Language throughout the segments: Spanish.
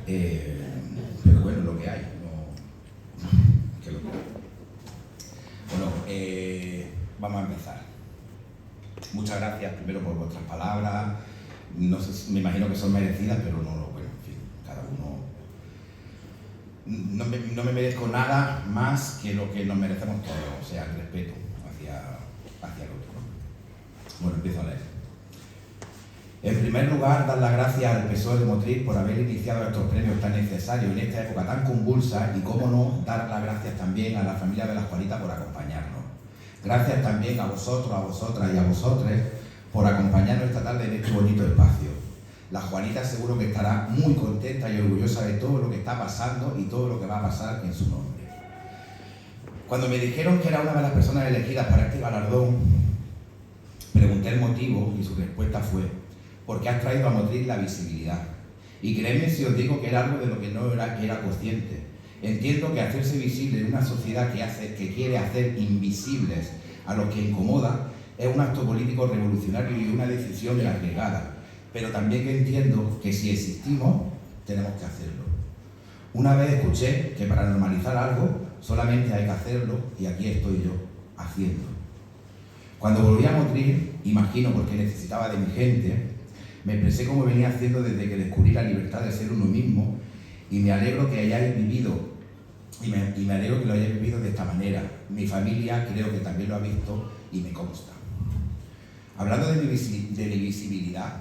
Pero bueno, lo que hay. Bueno, vamos a empezar. Muchas gracias primero por vuestras palabras. No sé, me imagino que son merecidas, pero no, bueno, en fin, cada uno. No me merezco nada más que lo que nos merecemos todos, o sea, el respeto hacia el otro, ¿no? Bueno, empiezo a leer. En primer lugar, dar las gracias al PSOE de Motril por haber iniciado estos premios tan necesarios en esta época tan convulsa y, cómo no, dar las gracias también a la familia de las Juanitas por acompañarnos. Gracias también a vosotros, a vosotras y a vosotres por acompañarnos esta tarde en este bonito espacio. La Juanita seguro que estará muy contenta y orgullosa de todo lo que está pasando y todo lo que va a pasar en su nombre. Cuando me dijeron que era una de las personas elegidas para este galardón, pregunté el motivo y su respuesta fue: porque has traído a Motril la visibilidad. Y créeme si os digo que era algo de lo que no era consciente. Entiendo que hacerse visible en una sociedad que quiere hacer invisibles a los que incomoda es un acto político revolucionario y una decisión arriesgada. Pero también que entiendo que si existimos, tenemos que hacerlo. Una vez escuché que para normalizar algo solamente hay que hacerlo, y aquí estoy yo, haciendo. Cuando volví a Motril, imagino porque necesitaba de mi gente, me expresé como venía haciendo desde que descubrí la libertad de ser uno mismo, y me alegro que hayáis vivido, y me alegro que lo hayáis vivido de esta manera. Mi familia creo que también lo ha visto y me consta. Hablando de mi visibilidad,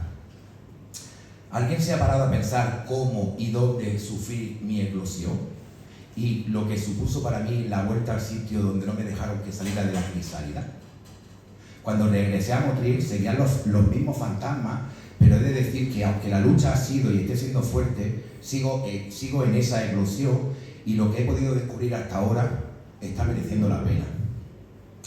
¿alguien se ha parado a pensar cómo y dónde sufrí mi eclosión? Y lo que supuso para mí la vuelta al sitio donde no me dejaron que saliera de la crisálida. Cuando regresé a Motril seguían los mismos fantasmas, pero he de decir que aunque la lucha ha sido y esté siendo fuerte, sigo en esa eclosión, y lo que he podido descubrir hasta ahora está mereciendo la pena.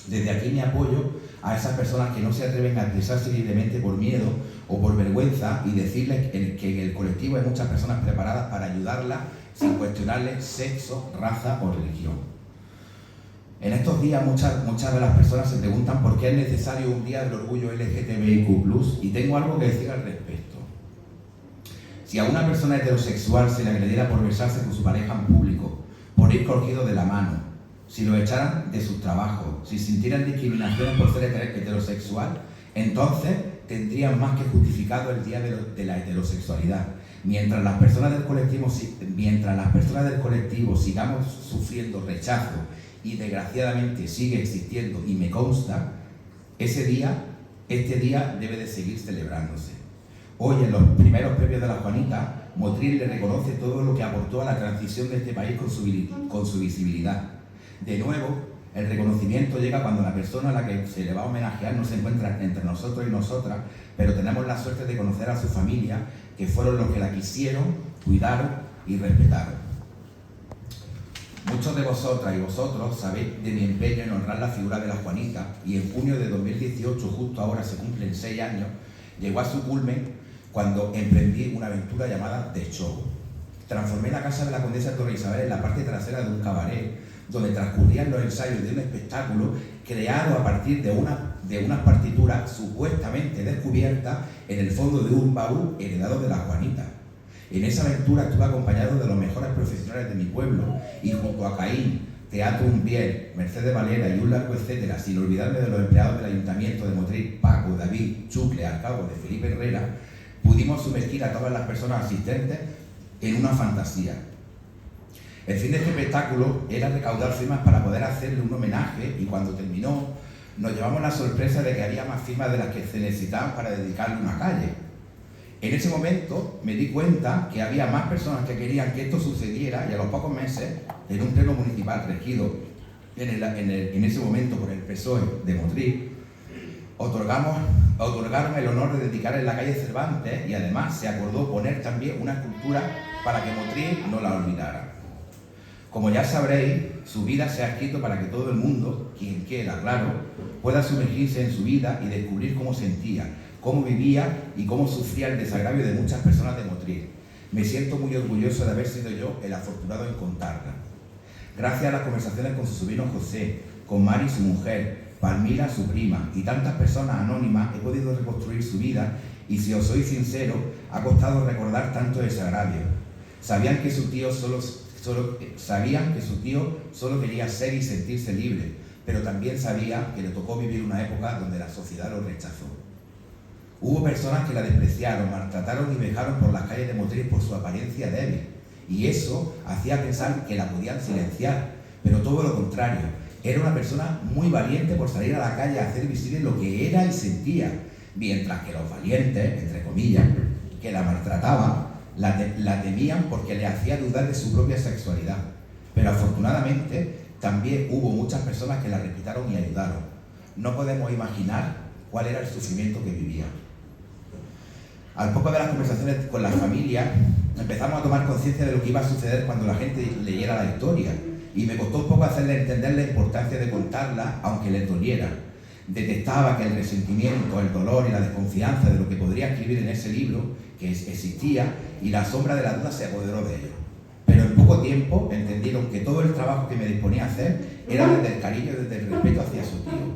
Desde aquí mi apoyo a esas personas que no se atreven a expresarse libremente por miedo o por vergüenza, y decirles que en el colectivo hay muchas personas preparadas para ayudarlas sin cuestionarles sexo, raza o religión. En estos días muchas de las personas se preguntan por qué es necesario un día del orgullo LGTBIQ+, y tengo algo que decir al respecto. Si a una persona heterosexual se le agrediera por besarse con su pareja en público, por ir cogido de la mano, si lo echaran de sus trabajos, si sintieran discriminaciones por ser heterosexual, entonces tendrían más que justificado el día de la heterosexualidad. Mientras las personas del colectivo sigamos sufriendo rechazo, y desgraciadamente sigue existiendo y me consta, este día debe de seguir celebrándose. Hoy, en los primeros premios de la Juanita, Motril le reconoce todo lo que aportó a la transición de este país con su visibilidad. De nuevo, el reconocimiento llega cuando la persona a la que se le va a homenajear no se encuentra entre nosotros y nosotras, pero tenemos la suerte de conocer a su familia, que fueron los que la quisieron, cuidaron y respetaron. Muchos de vosotras y vosotros sabéis de mi empeño en honrar la figura de la Juanita, y en junio de 2018, justo ahora se cumplen 6 años, llegó a su culmen cuando emprendí una aventura llamada The Show. Transformé la casa de la Condesa de Torre Isabel en la parte trasera de un cabaret, donde transcurrían los ensayos de un espectáculo creado a partir de unas partituras supuestamente descubiertas en el fondo de un baúl heredado de la Juanita. En esa aventura estuve acompañado de los mejores profesionales de mi pueblo, y junto a Caín, Teatro Umbiel, Mercedes Valera y un largo etcétera, sin olvidarme de los empleados del Ayuntamiento de Motril, Paco, David, Chucle, al cabo de Felipe Herrera, pudimos sumergir a todas las personas asistentes en una fantasía. El fin de este espectáculo era recaudar firmas para poder hacerle un homenaje, y cuando terminó nos llevamos la sorpresa de que había más firmas de las que se necesitaban para dedicarle una calle. En ese momento me di cuenta que había más personas que querían que esto sucediera, y a los pocos meses, en un pleno municipal regido en ese momento por el PSOE de Motril, otorgaron el honor de dedicar en la calle Cervantes, y además se acordó poner también una escultura para que Motril no la olvidara. Como ya sabréis, su vida se ha escrito para que todo el mundo, quien quiera, claro, pueda sumergirse en su vida y descubrir cómo sentía, cómo vivía y cómo sufría el desagravio de muchas personas de Motril. Me siento muy orgulloso de haber sido yo el afortunado en contarla. Gracias a las conversaciones con su sobrino José, con Mari, su mujer, Palmira, su prima, y tantas personas anónimas, he podido reconstruir su vida, y si os soy sincero, ha costado recordar tanto desagravio. Sabían que su tío solo quería ser y sentirse libre, pero también sabía que le tocó vivir una época donde la sociedad lo rechazó. Hubo personas que la despreciaron, maltrataron y vejaron por las calles de moteles por su apariencia débil, y eso hacía pensar que la podían silenciar, pero todo lo contrario. Era una persona muy valiente por salir a la calle a hacer visible lo que era y sentía, mientras que los valientes, entre comillas, que la maltrataban, la temían porque le hacía dudar de su propia sexualidad. Pero afortunadamente también hubo muchas personas que la respetaron y ayudaron. No podemos imaginar cuál era el sufrimiento que vivía. Al poco de las conversaciones con la familia, empezamos a tomar conciencia de lo que iba a suceder cuando la gente leyera la historia, y me costó un poco hacerle entender la importancia de contarla, aunque le doliera. Detectaba que el resentimiento, el dolor y la desconfianza de lo que podría escribir en ese libro, que existía, y la sombra de la duda se apoderó de ellos. Pero en poco tiempo entendieron que todo el trabajo que me disponía a hacer era desde el cariño y desde el respeto hacia su tío.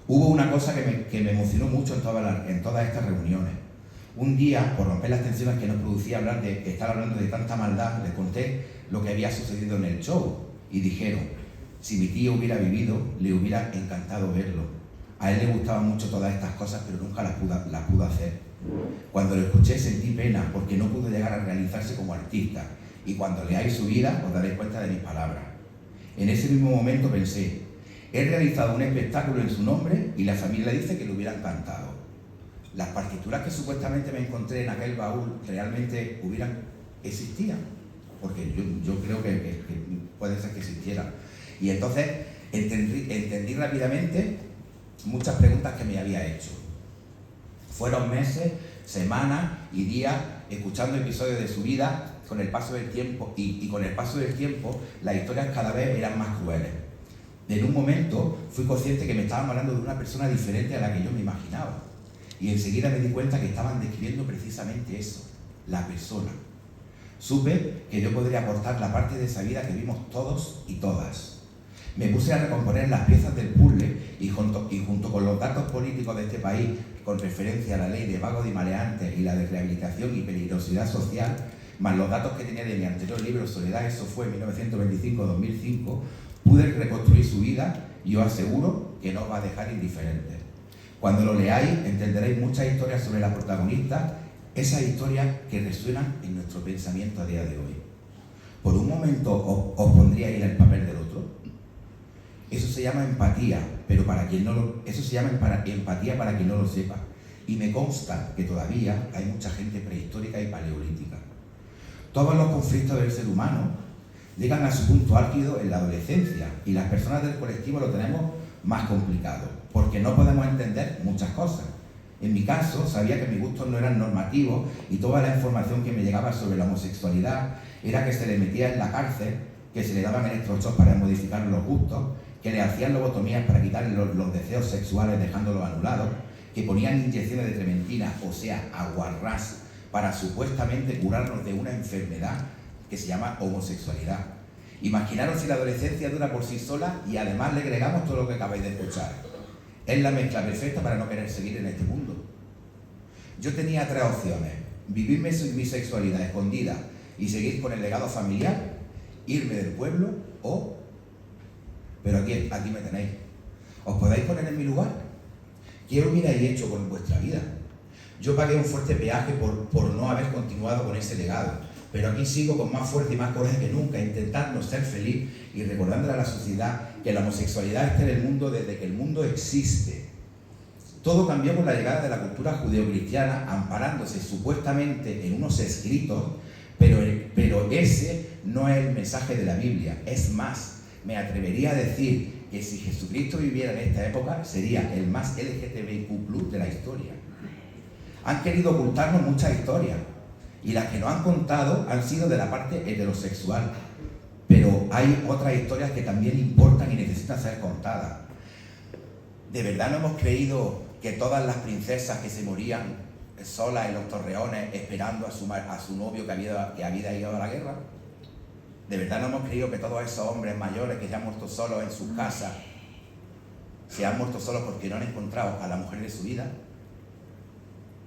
Hubo una cosa que me emocionó mucho en todas estas reuniones. Un día, por romper las tensiones que nos producía estar hablando de tanta maldad, les conté lo que había sucedido en el show, y dijeron: si mi tío hubiera vivido, le hubiera encantado verlo. A él le gustaban mucho todas estas cosas, pero nunca las pudo hacer. Cuando lo escuché sentí pena porque no pudo llegar a realizarse como artista, y cuando leáis su vida os daréis cuenta de mis palabras. En ese mismo momento pensé: he realizado un espectáculo en su nombre y la familia dice que le hubiera encantado. Las partituras que supuestamente me encontré en aquel baúl realmente existían, porque yo creo que puede ser que existieran. Y entonces entendí rápidamente muchas preguntas que me había hecho. Fueron meses, semanas y días escuchando episodios de su vida con el paso del tiempo, y con el paso del tiempo las historias cada vez eran más crueles. En un momento fui consciente que me estaban hablando de una persona diferente a la que yo me imaginaba, y enseguida me di cuenta que estaban describiendo precisamente eso, la persona. Supe que yo podría aportar la parte de esa vida que vimos todos y todas. Me puse a recomponer las piezas del puzzle y junto con los datos políticos de este país, con referencia a la ley de vagos y maleantes y la de rehabilitación y peligrosidad social, más los datos que tenía de mi anterior libro Soledad, eso fue en 1925-2005, pude reconstruir su vida, y os aseguro que no os va a dejar indiferentes. Cuando lo leáis entenderéis muchas historias sobre la protagonista, esas historias que resuenan en nuestro pensamiento a día de hoy. ¿Por un momento os pondríais en el papel del otro? Eso se llama empatía, pero eso se llama empatía para quien no lo sepa. Y me consta que todavía hay mucha gente prehistórica y paleolítica. Todos los conflictos del ser humano llegan a su punto álgido en la adolescencia, y las personas del colectivo lo tenemos más complicado, porque no podemos entender muchas cosas. En mi caso, sabía que mis gustos no eran normativos, y toda la información que me llegaba sobre la homosexualidad era que se le metía en la cárcel, que se le daban electroshocks para modificar los gustos, que le hacían lobotomías para quitarle los deseos sexuales dejándolos anulados, que ponían inyecciones de trementina, o sea, aguarrás, para supuestamente curarnos de una enfermedad que se llama homosexualidad. Imaginaros si la adolescencia dura por sí sola y además le agregamos todo lo que acabáis de escuchar. Es la mezcla perfecta para no querer seguir en este mundo. Yo tenía 3 opciones: vivirme mi sexualidad escondida y seguir con el legado familiar, irme del pueblo pero aquí me tenéis. ¿Os podéis poner en mi lugar? ¿Qué hubierais hecho con vuestra vida? Yo pagué un fuerte peaje por no haber continuado con ese legado, pero aquí sigo con más fuerza y más coraje que nunca, intentando ser feliz y recordándole a la sociedad que la homosexualidad está en el mundo desde que el mundo existe. Todo cambió con la llegada de la cultura judeocristiana, amparándose supuestamente en unos escritos, pero ese no es el mensaje de la Biblia. Es más, me atrevería a decir que si Jesucristo viviera en esta época, sería el más LGTBIQ+ de la historia. Han querido ocultarnos muchas historias, y las que nos han contado han sido de la parte heterosexual, pero hay otras historias que también importan y necesitan ser contadas. ¿De verdad no hemos creído que todas las princesas que se morían solas en los torreones esperando a su novio que había ido a la guerra? ¿De verdad no hemos creído que todos esos hombres mayores que se han muerto solos en sus casas se han muerto solos porque no han encontrado a la mujer de su vida?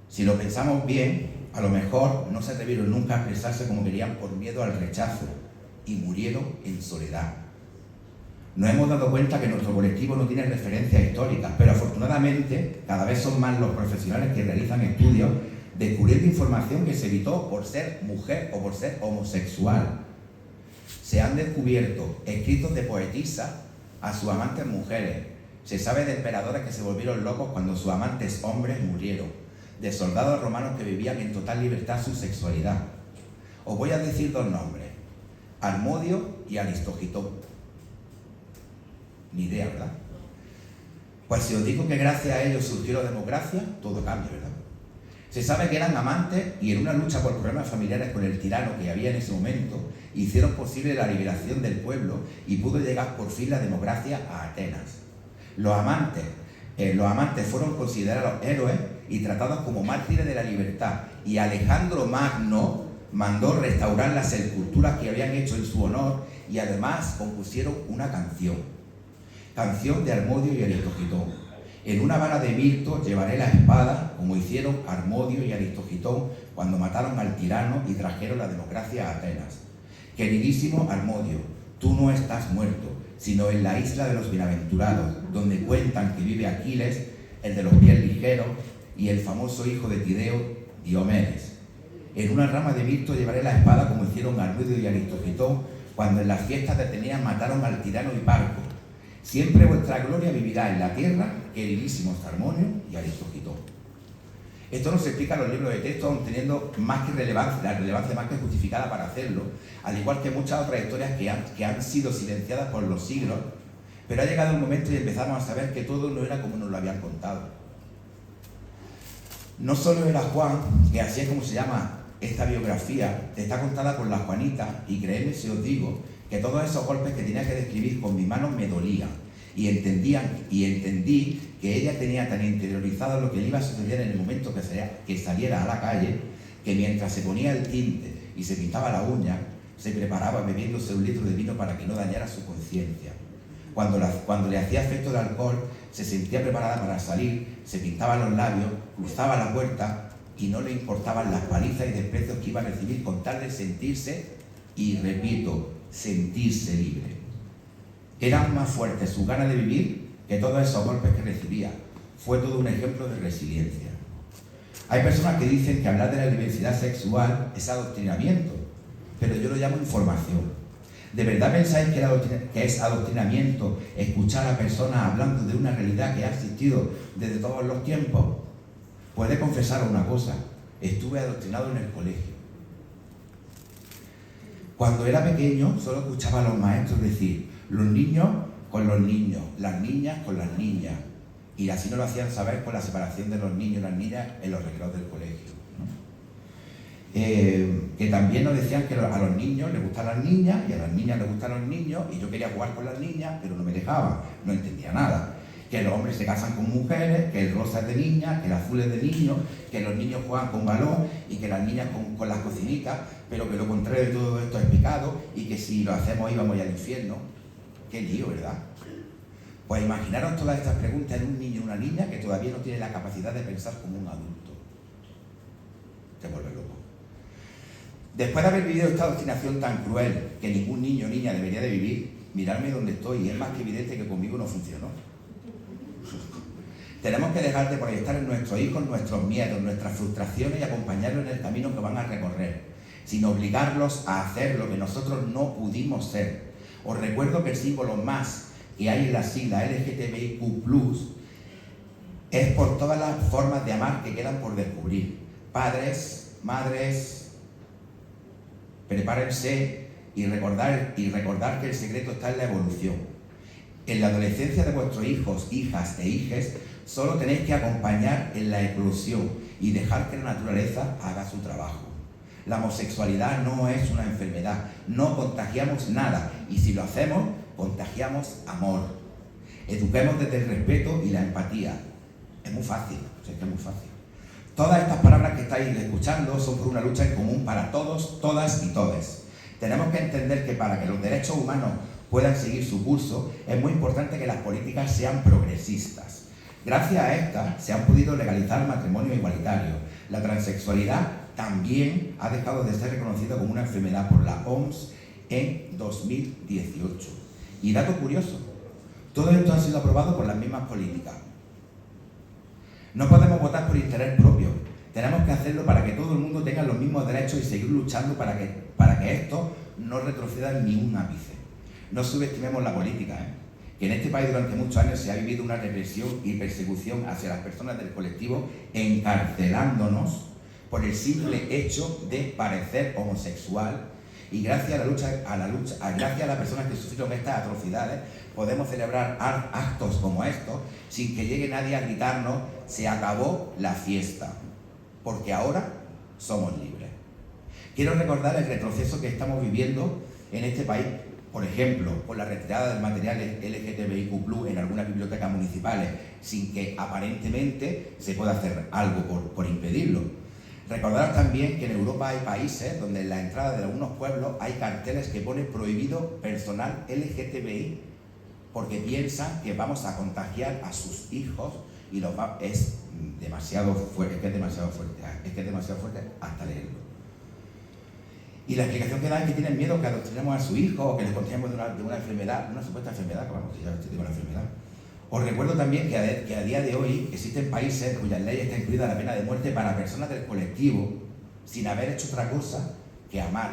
Si lo pensamos bien, a lo mejor no se atrevieron nunca a expresarse como querían por miedo al rechazo y murieron en soledad. Nos hemos dado cuenta que nuestro colectivo no tiene referencias históricas, pero afortunadamente cada vez son más los profesionales que realizan estudios descubriendo información que se evitó por ser mujer o por ser homosexual. Se han descubierto escritos de poetisas a sus amantes mujeres. Se sabe de emperadores que se volvieron locos cuando sus amantes hombres murieron, de soldados romanos que vivían en total libertad su sexualidad. Os voy a decir dos nombres, Harmodio y Aristogitón. Ni idea, ¿verdad? Pues si os digo que gracias a ellos surgió la democracia, todo cambia, ¿verdad? Se sabe que eran amantes y en una lucha por problemas familiares con el tirano que había en ese momento, hicieron posible la liberación del pueblo y pudo llegar por fin la democracia a Atenas. Los amantes fueron considerados héroes y tratados como mártires de la libertad, y Alejandro Magno mandó restaurar las esculturas que habían hecho en su honor y además compusieron una canción de Harmodio y Aristogitón. En una vara de mirto llevaré la espada, como hicieron Harmodio y Aristogitón cuando mataron al tirano y trajeron la democracia a Atenas. Queridísimo Harmodio, tú no estás muerto, sino en la isla de los bienaventurados, donde cuentan que vive Aquiles, el de los pies ligeros, y el famoso hijo de Tideo, Diomedes. En una rama de mirto llevaré la espada, como hicieron Harmodio y Aristogitón cuando en las fiestas de Atenas mataron al tirano Hiparco. Siempre vuestra gloria vivirá en la tierra, queridísimos Harmonio y Aristogitón. Esto nos explica los libros de texto, aun teniendo más que relevancia, la relevancia más que justificada para hacerlo, al igual que muchas otras historias que han sido silenciadas por los siglos, pero ha llegado un momento y empezamos a saber que todo no era como nos lo habían contado. No solo era Juan, que así es como se llama esta biografía, está contada por la Juanita, y creedme si os digo que todos esos golpes que tenía que describir con mis manos me dolían, y entendí que ella tenía tan interiorizado lo que le iba a suceder en el momento que saliera a la calle, que mientras se ponía el tinte y se pintaba la uña, se preparaba bebiéndose un litro de vino para que no dañara su conciencia. Cuando le hacía efecto el alcohol, se sentía preparada para salir, se pintaba los labios, cruzaba la puerta y no le importaban las palizas y desprecios que iba a recibir con tal de sentirse, y repito, sentirse libre. Eran más fuertes sus ganas de vivir que todos esos golpes que recibía. Fue todo un ejemplo de resiliencia. Hay personas que dicen que hablar de la diversidad sexual es adoctrinamiento, pero yo lo llamo información. ¿De verdad pensáis que es adoctrinamiento escuchar a personas hablando de una realidad que ha existido desde todos los tiempos? Pues he de confesaros una cosa, estuve adoctrinado en el colegio. Cuando era pequeño solo escuchaba a los maestros decir, los niños con los niños, las niñas con las niñas, y así nos lo hacían saber con la separación de los niños y las niñas en los recreos del colegio, ¿no? Que también nos decían que a los niños les gustan las niñas y a las niñas les gustan los niños, y yo quería jugar con las niñas, pero no me dejaba, no entendía nada. Que los hombres se casan con mujeres, que el rosa es de niñas, que el azul es de niños, que los niños juegan con balón y que las niñas con las cocinitas, pero que lo contrario de todo esto es pecado y que si lo hacemos íbamos ya al infierno. Qué lío, ¿verdad? Pues imaginaros todas estas preguntas en un niño o una niña que todavía no tiene la capacidad de pensar como un adulto. Te vuelve loco. Después de haber vivido esta obstinación tan cruel que ningún niño o niña debería de vivir, mirarme donde estoy, y es más que evidente que conmigo no funcionó. Tenemos que dejar de proyectar en nuestros hijos nuestros miedos, nuestras frustraciones y acompañarlos en el camino que van a recorrer, sin obligarlos a hacer lo que nosotros no pudimos ser. Os recuerdo que el símbolo más que hay en la sigla LGTBIQ+, es por todas las formas de amar que quedan por descubrir. Padres, madres, prepárense y recordar que el secreto está en la evolución. En la adolescencia de vuestros hijos, hijas e hijes, solo tenéis que acompañar en la eclosión y dejar que la naturaleza haga su trabajo. La homosexualidad no es una enfermedad, no contagiamos nada, y si lo hacemos, contagiamos amor. Eduquemos desde el respeto y la empatía. Es muy fácil, es muy fácil. Todas estas palabras que estáis escuchando son por una lucha en común para todos, todas y todes. Tenemos que entender que para que los derechos humanos puedan seguir su curso, es muy importante que las políticas sean progresistas. Gracias a estas se han podido legalizar matrimonios igualitarios, la transexualidad también ha dejado de ser reconocido como una enfermedad por la OMS en 2018. Y dato curioso, todo esto ha sido aprobado por las mismas políticas. No podemos votar por interés propio, tenemos que hacerlo para que todo el mundo tenga los mismos derechos y seguir luchando para que esto no retroceda ni un ápice. No subestimemos la política, que en este país durante muchos años se ha vivido una represión y persecución hacia las personas del colectivo, encarcelándonos por el simple hecho de parecer homosexual, y gracias a las personas que sufrieron estas atrocidades podemos celebrar actos como estos sin que llegue nadie a gritarnos se acabó la fiesta, porque ahora somos libres. Quiero recordar el retroceso que estamos viviendo en este país, por ejemplo, por la retirada del material LGTBIQ+ en algunas bibliotecas municipales, sin que aparentemente se pueda hacer algo por impedirlo. Recordaros también que en Europa hay países donde en la entrada de algunos pueblos hay carteles que ponen prohibido personal LGTBI porque piensan que vamos a contagiar a sus hijos y es demasiado fuerte, es que es demasiado fuerte hasta leerlo. Y la explicación que dan es que tienen miedo que adoctrinemos a su hijo o que les contagiemos de una enfermedad, una supuesta enfermedad, que vamos, que ya digo la enfermedad. Os recuerdo también que a día de hoy existen países cuyas leyes está incluida la pena de muerte para personas del colectivo sin haber hecho otra cosa que amar,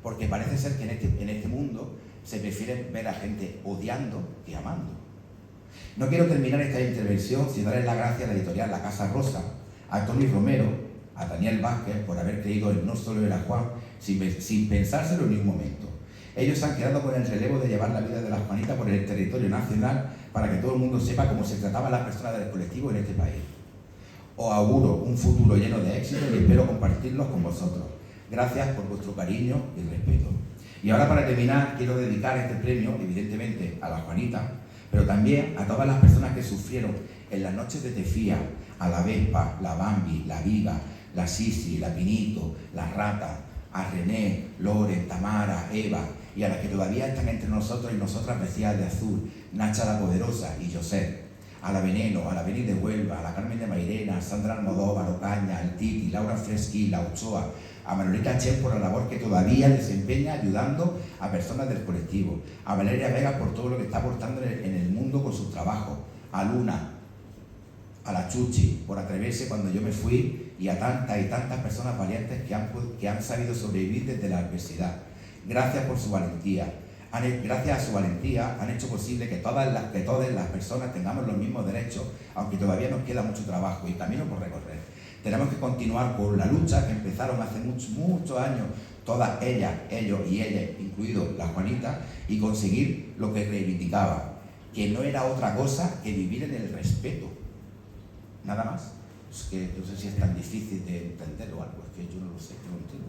porque parece ser que en este mundo se prefiere ver a gente odiando que amando. No quiero terminar esta intervención sin darles las gracias a la editorial La Casa Rosa, a Tony Romero, a Daniel Vázquez por haber creído en No Solo Era Juan sin pensárselo en ningún momento. Ellos han quedado con el relevo de llevar la vida de la Juanita por el territorio nacional para que todo el mundo sepa cómo se trataba a las personas del colectivo en este país. Os auguro un futuro lleno de éxito y espero compartirlos con vosotros. Gracias por vuestro cariño y respeto. Y ahora, para terminar, quiero dedicar este premio, evidentemente, a la Juanita, pero también a todas las personas que sufrieron en las noches de Tefía, a la Vespa, la Bambi, la Viga, la Sisi, la Pinito, la Rata, a René, Loren, Tamara, Eva, y a las que todavía están entre nosotros y nosotras vestidas de azul, Nacha la Poderosa y José, a la Veneno, a la Beni de Huelva, a la Carmen de Mairena, a Sandra Almodóvar, Ocaña, al Titi, Laura Fresquí, la Ochoa, a Manolita Chen por la labor que todavía desempeña ayudando a personas del colectivo, a Valeria Vega por todo lo que está aportando en el mundo con sus trabajos, a Luna, a la Chuchi por atreverse cuando yo me fui y a tantas y tantas personas valientes que han sabido sobrevivir desde la adversidad. Gracias por su valentía. Gracias a su valentía han hecho posible que todas las personas tengamos los mismos derechos, aunque todavía nos queda mucho trabajo y camino por recorrer. Tenemos que continuar con la lucha que empezaron hace muchos años, todas ellas, ellos y ellas, incluido la Juanita, y conseguir lo que reivindicaba, que no era otra cosa que vivir en el respeto. Nada más. Es que no sé si es tan difícil de entender o algo, es que yo no lo sé, no lo entiendo.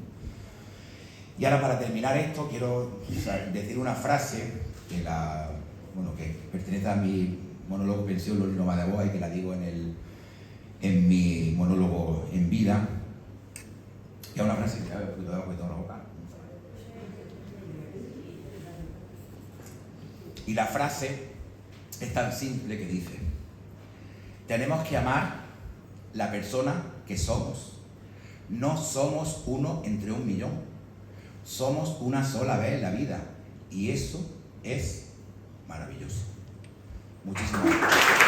Y ahora, para terminar esto, quiero decir una frase que pertenece a mi monólogo Pensión Lorino Badaboa y que la digo en mi monólogo En Vida, que es una frase que ya he puesto en la boca. Y la frase es tan simple que dice: tenemos que amar la persona que somos. No somos uno entre 1.000.000. Somos una sola vez en la vida. Y eso es maravilloso. Muchísimas gracias.